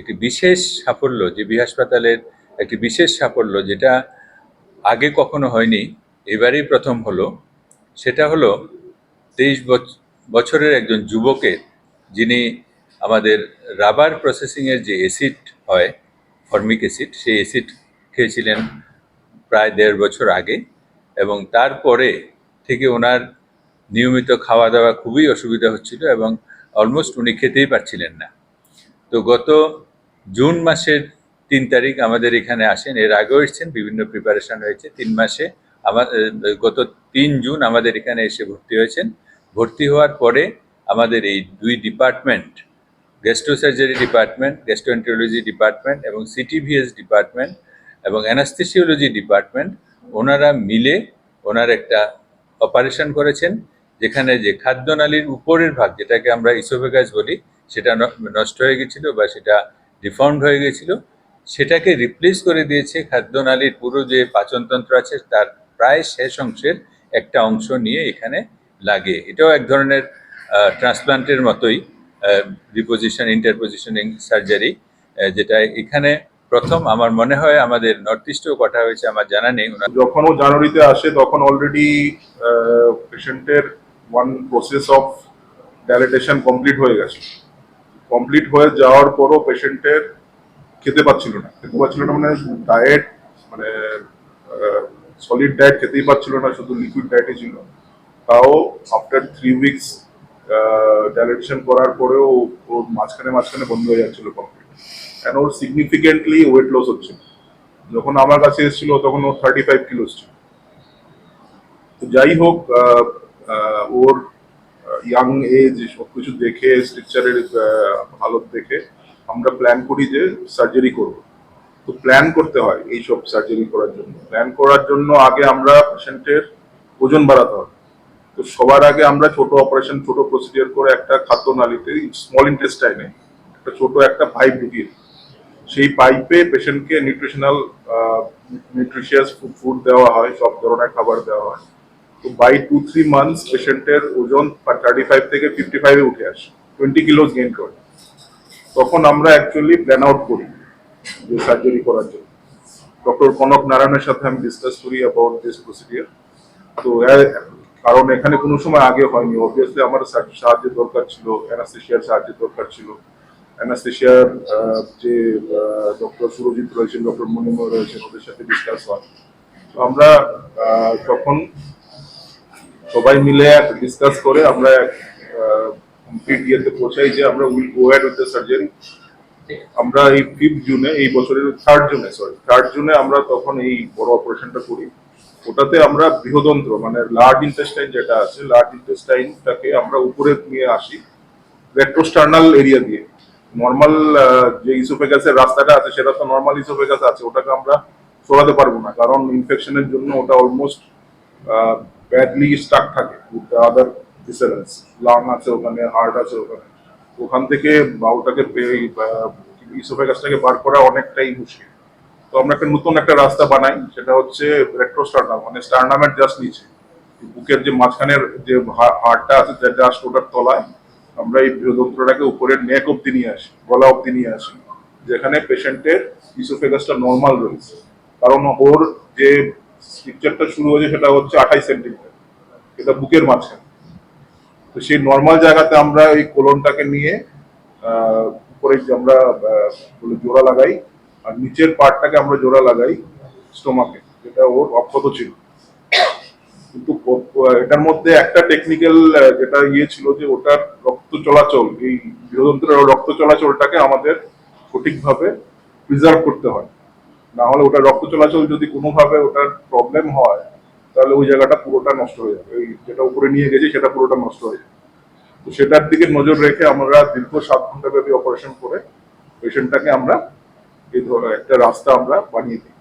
একটি বিশেষ সাফল্য, জিবি হাসপাতালের একটি বিশেষ সাফল্য যেটা আগে কখনো হয়নি, এবারেই প্রথম হলো। সেটা হলো 23 বছরের একজন যুবকের, যিনি আমাদের রাবার প্রসেসিংয়ের যে অ্যাসিড হয়, ফর্মিক অ্যাসিড, সেই অ্যাসিড খেয়েছিলেন প্রায় 1.5 বছর আগে, এবং তারপরে থেকে ওনার নিয়মিত খাওয়া দাওয়া খুবই অসুবিধা হচ্ছিল এবং অলমোস্ট উনি খেতেই পারছিলেন না। তো গত জুন মাসের 3 তারিখ আমাদের এখানে আসেন, এর আগেও এসেছেন, বিভিন্ন প্রিপারেশন হয়েছে 3 মাসে। গত 3 জুন আমাদের এখানে এসে ভর্তি হয়েছেন। ভর্তি হওয়ার পরে আমাদের এই 2 ডিপার্টমেন্ট, গ্যাস্ট্রোসার্জারি ডিপার্টমেন্ট, গ্যাস্ট্রোএন্টারোলজি ডিপার্টমেন্ট এবং সিটিভিএস ডিপার্টমেন্ট এবং অ্যানাস্থেসিওলজি ডিপার্টমেন্ট, ওনারা মিলে ওনার একটা অপারেশন করেছেন, যেখানে যে খাদ্যনালীর উপরের ভাগ, যেটাকে আমরা ইসোফেগাস বলি, সেটা নষ্ট হয়ে গেছিলো বা সেটা ডিফর্মড হয়ে গেছিল, সেটাকে রিপ্লেস করে দিয়েছে খাদ্যনালীর পুরো যে পাচনতন্ত্র আছে তার প্রায় শেষ অংশের একটা অংশ নিয়ে এখানে লাগে। এটাও এক ধরনের ট্রান্সপ্লান্টের মতোই, রিপোজিশন ইন্টারপোজিশনিং সার্জারি, যেটা এখানে প্রথম আমার মনে হয়। আমাদের নর্থ ইস্টেও কথা হয়েছে, আমার জানা নেই। যখন ও জানুয়ারিতে আসে তখন অলরেডি পেশেন্টের one process of dilatation complete হয়ে গেছে। কমপ্লিট হয়ে যাওয়ার পরও পেশেন্টের খেতে পাচ্ছিল না মানে ডায়েট, মানে সলিড ডায়েট খেতেই পাচ্ছিল না, শুধু লিকুইড ডায়েটে ছিল। তাও আফটার 3 উইকস ডাইলেটেশন করার পরেও ওর মাঝখানে বন্ধ হয়ে যাচ্ছিল কমপ্লিট, অ্যান্ড ওর সিগনিফিকেন্টলি ওয়েট লস হচ্ছে। যখন আমার কাছে এসেছিল তখন ও 35 কিলো ছিল। তো যাই হোক, ওর ইয়াং এজ সবকিছু দেখে, স্ট্রাকচারের হালত দেখে আমরা প্ল্যান করি যে সার্জারি করব। তো প্ল্যান করতে হয় এইসব সার্জারি করার জন্য। প্ল্যান করার জন্য আগে আমরা পেশেন্টের ওজন বাড়াতে হয়। তো সবার আগে আমরা ছোট অপারেশন, ছোট প্রসিডিওর করে একটা খাদ্যনালীতে, স্মল ইন্টেস্টাইনে একটা ছোট একটা পাইপ ঢুকিয়ে, সেই পাইপে পেশেন্টকে নিউট্রিশিয়াস ফুড দেওয়া হয়, সব ধরনের খাবার দেওয়া হয়। তো বাই 2-3 মান্থস পেশেন্টের ওজন 35 থেকে 55 এ উঠে আসে, 20 কিলোস গেইন করে। তখন আমরা অ্যাকচুয়ালি প্ল্যান আউট করি যে সার্জারি করার জন্য। ডক্টর কনক নারায়ণের সাথে আমি ডিসকাস করি অ্যাবাউট দিস প্রসিডিওর। তো কারণ এখানে কোনো সময় আগে হয়নি, অবভিয়াসলি আমার সাহায্যের দরকার ছিল, অ্যানাস্থেসিয়ার সাহায্যের দরকার ছিল। অ্যানাস্থেসিয়ার যে ডক্টর সুরজিৎ রয়েছেন, ডক্টর মণিময় রয়েছেন, ওদের সাথে ডিসকাস হয়। তো আমরা তখন সবাই মিলে ডিসকাস করে আমরা কমপ্লিট ইয়েতে পৌঁছাই যে আমরা will go ahead with the surgery. আমরা এই 5 জুনে, এই বছরের 3rd জুনে আমরা তখন এই বড় অপারেশনটা করি। ওটাতে আমরা বৃহদন্ত্র, মানে লার্জ ইন্টেস্টাইন যেটা আছে, লার্জ ইন্টেস্টাইনটাকে আমরা উপরে নিয়ে আসি রেট্রোস্টার্নাল এরিয়া দিয়ে। নর্মাল যে ইসোফেগাসের রাস্তাটা আছে সেটা তো নর্মাল ইসোফেগাস আছে, ওটাকে আমরা সরাতে পারবো না, কারণ ইনফেকশনের জন্য ওটা অলমোস্ট ব্যাডলি স্টাক থাকে উইথ দ্য আদার ভিসেরালস। লাং আছে ওখানে, হার্ট আছে ওখানে, ওখান থেকে ওটাকে ইসোফেগাসটাকে বার করা অনেকটাই মুশকিল। তো আমরা একটা নতুন একটা রাস্তা বানাই, সেটা হচ্ছে রেট্রোস্টার্নাল, মানে স্টার্নামের জাস্ট নিচে, বুকের যে মাঝখানের যে হাড়টা আছে জাস্ট ওটার তলায় আমরা এই বৃহদন্ত্রটাকে উপরের নেক অব্দি নিয়ে আসি, গলা অব্দি নিয়ে আসি, যেখানে পেশেন্টের ইসোফেগাসটা নর্মাল রয়েছে। কারণ ওর যে স্ট্রাকচারটা শুরু হয়েছে সেটা হচ্ছে 28 সেন্টিমিটার, এটা বুকের মাঝখানে। তো সেই নর্মাল জায়গাতে আমরা এই কোলনটাকে নিয়ে উপরে আমরা জোড়া লাগাই, আর নিচের পার্টটাকে আমরা জোড়া লাগাই স্টোমাকে, যেটা ওর অক্ষত ছিল। কিন্তু এটার মধ্যে একটা টেকনিক্যাল যেটা ছিল যে ওটার রক্ত চলাচল, এই বৃহদন্ত্রের রক্ত চলাচলটাকে আমাদের সঠিকভাবে প্রিজার্ভ করতে হয়। না হলে ওটা রক্ত চলাচল যদি কোনোভাবে ওটার প্রবলেম হয়, তাহলে ওই জায়গাটা পুরোটা নষ্ট হয়ে যাবে, ওই যেটা উপরে নিয়ে গেছে সেটা পুরোটা নষ্ট হয়ে যাবে। তো সেটার দিকে নজর রেখে আমরা দীর্ঘ 7 ঘন্টা ব্যাপী অপারেশন করে পেশেন্টটাকে আমরা এই ধরনের একটা রাস্তা আমরা বানিয়ে দিই।